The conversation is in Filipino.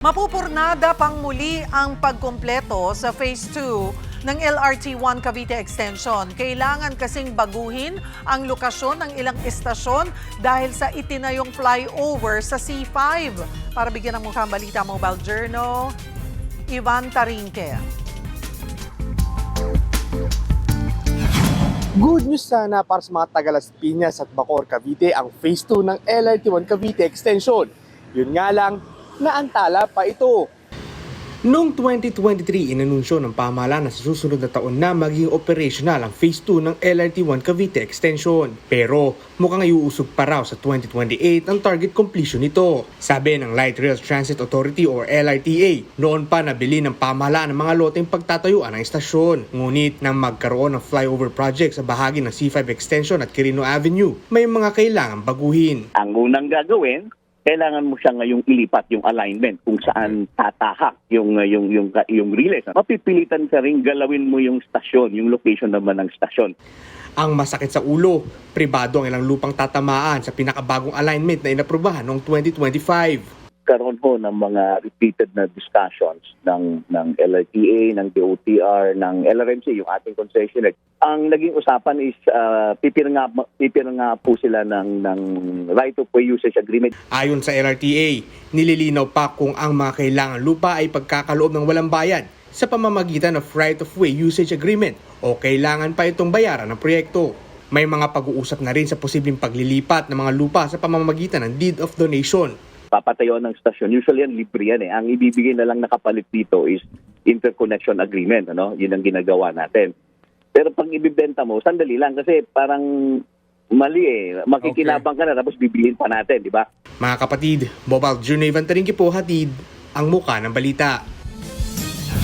Mapupurnada pang muli ang pagkumpleto sa Phase 2 ng LRT-1 Cavite Extension. Kailangan kasing baguhin ang lokasyon ng ilang istasyon dahil sa itinayong flyover sa C5. Para bigyan ng mukhang balita, Mobile Journal, Ivan Tarinque. Good news sana para sa mga taga Las Piñas at Bacoor, Cavite ang Phase 2 ng LRT-1 Cavite Extension. Yun nga lang, naantala pa ito. Noong 2023, inanunsyo ng pamahalaan na sa susunod na taon na maging operational ang Phase 2 ng LRT-1 Cavite Extension. Pero mukhang iuusog pa raw sa 2028 ang target completion nito. Sabi ng Light Rail Transit Authority or LRTA, noon pa nabili ng pamahalaan ng mga loteng pagtatayuan ng istasyon. Ngunit nang magkaroon ng flyover project sa bahagi ng C5 Extension at Quirino Avenue, may mga kailangan baguhin. Ang unang gagawin, kailangan mo siya ngayong ilipat yung alignment kung saan tatahak yung relays. Mapipilitan ka rin galawin mo yung stasyon, yung location naman ng stasyon. Ang masakit sa ulo, pribado ang ilang lupang tatamaan sa pinakabagong alignment na inaprubahan noong 2025. Karoon ho ng mga repeated na discussions ng LRTA, ng DOTR, ng LRMC, yung ating concessionaire. Ang naging usapan is pipiranga po sila ng right of way usage agreement. Ayon sa LRTA, nililinaw pa kung ang mga kailangan lupa ay pagkakaloob ng walang bayad sa pamamagitan of right of way usage agreement o kailangan pa itong bayaran ng proyekto. May mga pag-uusap na rin sa posibleng paglilipat ng mga lupa sa pamamagitan ng deed of donation. Papatayo ng stasyon, usually yan libre yan eh. Ang ibibigay na lang nakapalit dito is interconnection agreement, ano? Yun ang ginagawa natin. Pero pag ibibenta mo, sandali lang kasi parang mali eh. Makikinabang ka na tapos bibilin pa natin, di ba? Mga kapatid, Mobile Journal Ivan Tarinque po, hatid ang muka ng balita.